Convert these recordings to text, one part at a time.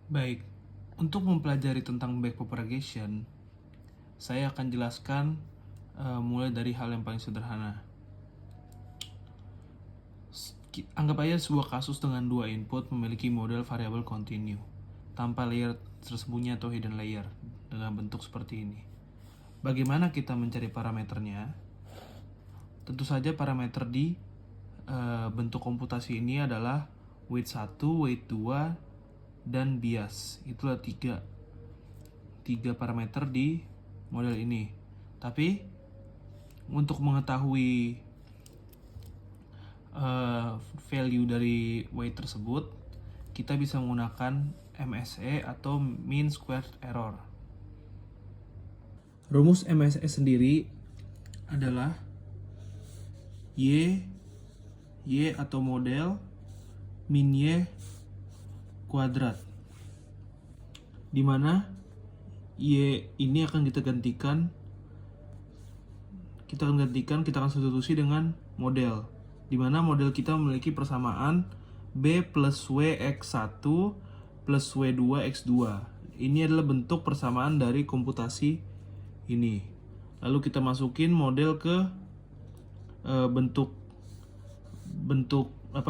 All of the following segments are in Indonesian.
Baik, untuk mempelajari tentang backpropagation, saya akan jelaskan mulai dari hal yang paling sederhana. Anggap aja sebuah kasus dengan dua input memiliki model variabel continue tanpa layer tersembunyi atau hidden layer dengan bentuk seperti ini. Bagaimana kita mencari parameternya? Tentu saja parameter di bentuk komputasi ini adalah weight 1, weight 2, dan bias. Itulah tiga parameter di model ini. Tapi untuk mengetahui value dari weight tersebut, kita bisa menggunakan MSE atau mean squared error. Rumus MSE sendiri adalah Y atau model min Y kuadrat, di mana Y ini akan kita akan substitusi dengan model, di mana model kita memiliki persamaan B plus W X1 plus W2 X2. Ini adalah bentuk persamaan dari komputasi ini. Lalu kita masukin model ke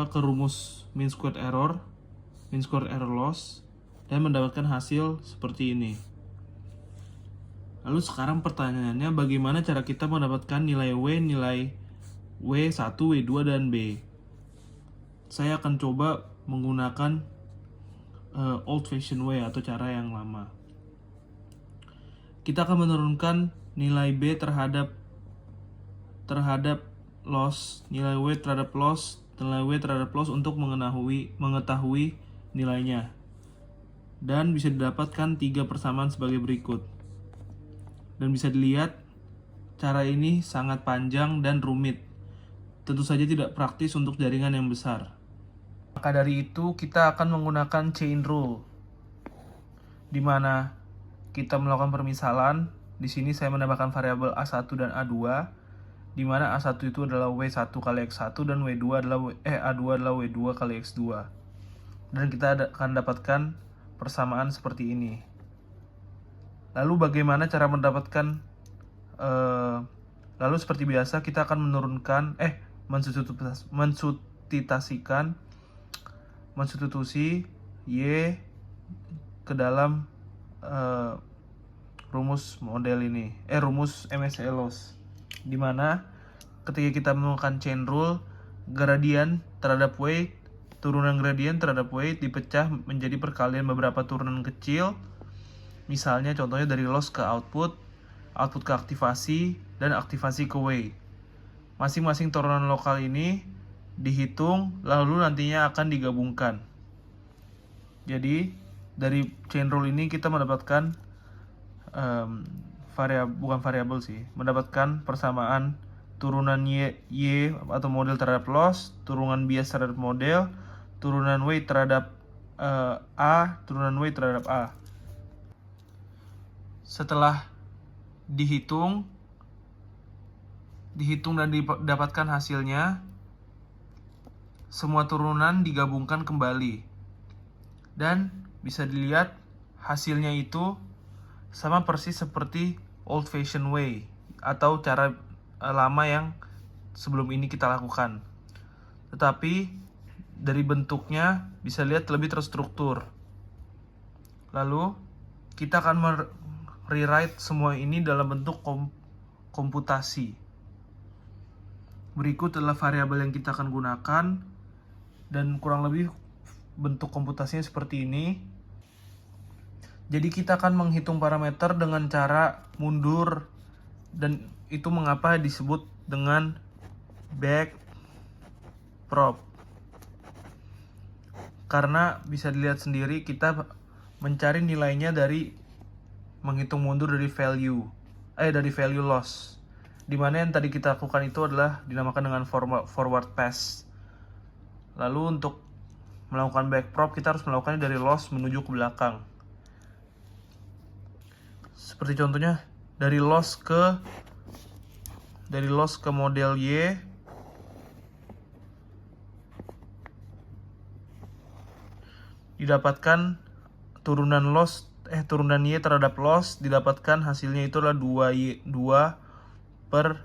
ke rumus mean squared error loss, dan mendapatkan hasil seperti ini. Lalu sekarang pertanyaannya, bagaimana cara kita mendapatkan nilai W1, W2, dan B? Saya akan coba menggunakan old fashion way atau cara yang lama. Kita akan menurunkan nilai B terhadap loss, nilai W terhadap loss, nilai W terhadap loss untuk mengetahui nilainya. Dan bisa didapatkan 3 persamaan sebagai berikut. Dan bisa dilihat cara ini sangat panjang dan rumit. Tentu saja tidak praktis untuk jaringan yang besar. Maka dari itu kita akan menggunakan chain rule, di mana kita melakukan permisalan. Di sini saya menambahkan variabel A1 dan A2, di mana A1 itu adalah W1 kali X1 dan A2 adalah W2 kali X2. Dan kita akan dapatkan persamaan seperti ini. Lalu bagaimana cara mendapatkan lalu seperti biasa kita akan mensubstitusi Y ke dalam rumus model ini, rumus MSE loss, di mana ketika kita menggunakan chain rule, gradien terhadap weight, turunan gradien terhadap weight dipecah menjadi perkalian beberapa turunan kecil. Misalnya contohnya dari loss ke output ke aktivasi, dan aktivasi ke weight. Masing-masing turunan lokal ini dihitung lalu nantinya akan digabungkan. Jadi dari chain rule ini kita mendapatkan mendapatkan persamaan turunan Y atau model terhadap loss, turunan bias terhadap model, turunan weight terhadap A, turunan weight terhadap A. Setelah dihitung dan didapatkan hasilnya, semua turunan digabungkan kembali, dan bisa dilihat hasilnya itu sama persis seperti old fashion way atau cara lama yang sebelum ini kita lakukan. Tetapi dari bentuknya bisa lihat lebih terstruktur. Lalu kita akan rewrite semua ini dalam bentuk komputasi. Berikut adalah variabel yang kita akan gunakan, dan kurang lebih bentuk komputasinya seperti ini. Jadi kita akan menghitung parameter dengan cara mundur, dan itu mengapa disebut dengan backprop. Karena bisa dilihat sendiri kita mencari nilainya dari menghitung mundur dari value loss, di mana yang tadi kita lakukan itu adalah dinamakan dengan forward pass. Lalu untuk melakukan backprop kita harus melakukannya dari loss menuju ke belakang. Seperti contohnya dari loss ke model Y, didapatkan turunan Y terhadap loss didapatkan hasilnya itu adalah 2 per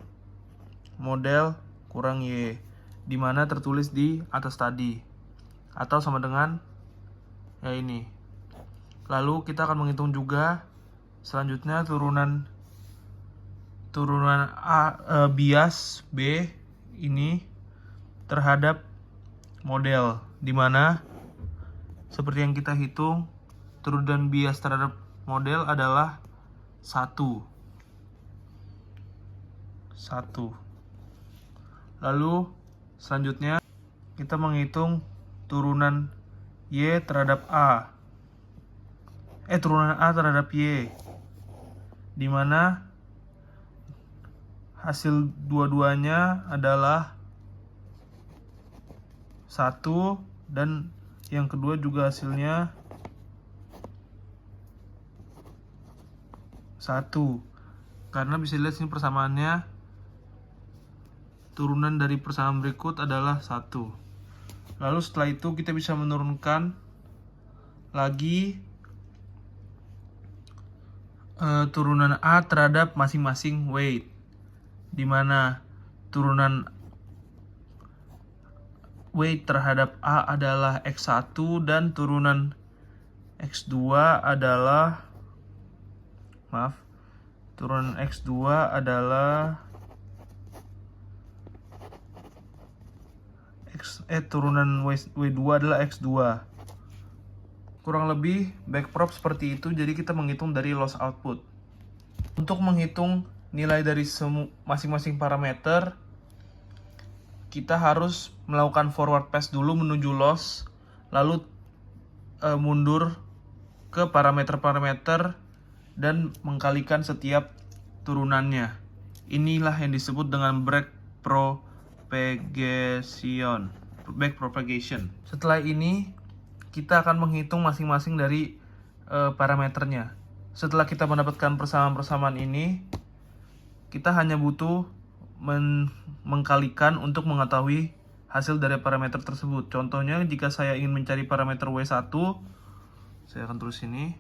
model kurang Y, dimana tertulis di atas tadi, atau sama dengan ya ini. Lalu kita akan menghitung juga selanjutnya turunan bias B ini terhadap model, dimana seperti yang kita hitung turunan bias terhadap model adalah 1. Lalu selanjutnya kita menghitung turunan Y terhadap turunan A terhadap Y, dimana hasil dua-duanya adalah 1 dan yang kedua juga hasilnya 1. Karena bisa dilihat sini persamaannya, turunan dari persamaan berikut adalah 1. Lalu setelah itu kita bisa menurunkan lagi turunan A terhadap masing-masing weight, dimana turunan weight terhadap A adalah X1 dan turunan X2 adalah turunan X2 adalah turunan W2 adalah X2. Kurang lebih backprop seperti itu, jadi kita menghitung dari loss output. Untuk menghitung nilai dari masing-masing parameter, kita harus melakukan forward pass dulu menuju loss, lalu mundur ke parameter-parameter dan mengkalikan setiap turunannya. Inilah yang disebut dengan backpropagation. Setelah ini kita akan menghitung masing-masing dari parameternya. Setelah kita mendapatkan persamaan-persamaan ini, kita hanya butuh mengkalikan untuk mengetahui hasil dari parameter tersebut. Contohnya, jika saya ingin mencari parameter W1, saya akan tulis ini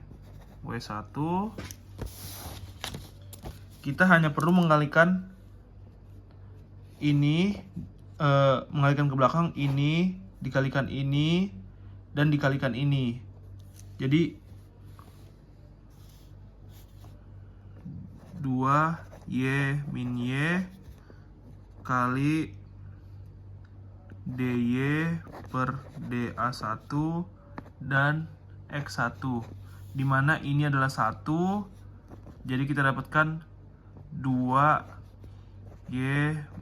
W1. Kita hanya perlu mengkalikan ini, mengalikan ke belakang, ini dikalikan ini dan dikalikan ini. Jadi 2Y min Y kali DY per DA1 dan X1, dimana ini adalah 1, jadi kita dapatkan 2Y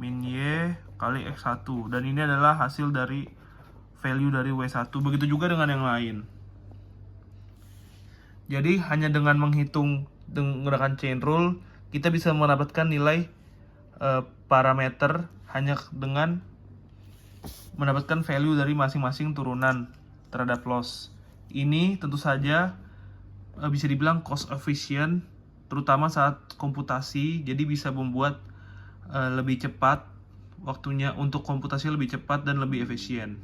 min Y kali X1, dan ini adalah hasil dari value dari W1. Begitu juga dengan yang lain. Jadi hanya dengan menghitung menggunakan chain rule, kita bisa mendapatkan nilai parameter hanya dengan mendapatkan value dari masing-masing turunan terhadap loss. Ini tentu saja bisa dibilang cost efficient, terutama saat komputasi, jadi bisa membuat lebih cepat waktunya, untuk komputasi lebih cepat dan lebih efisien.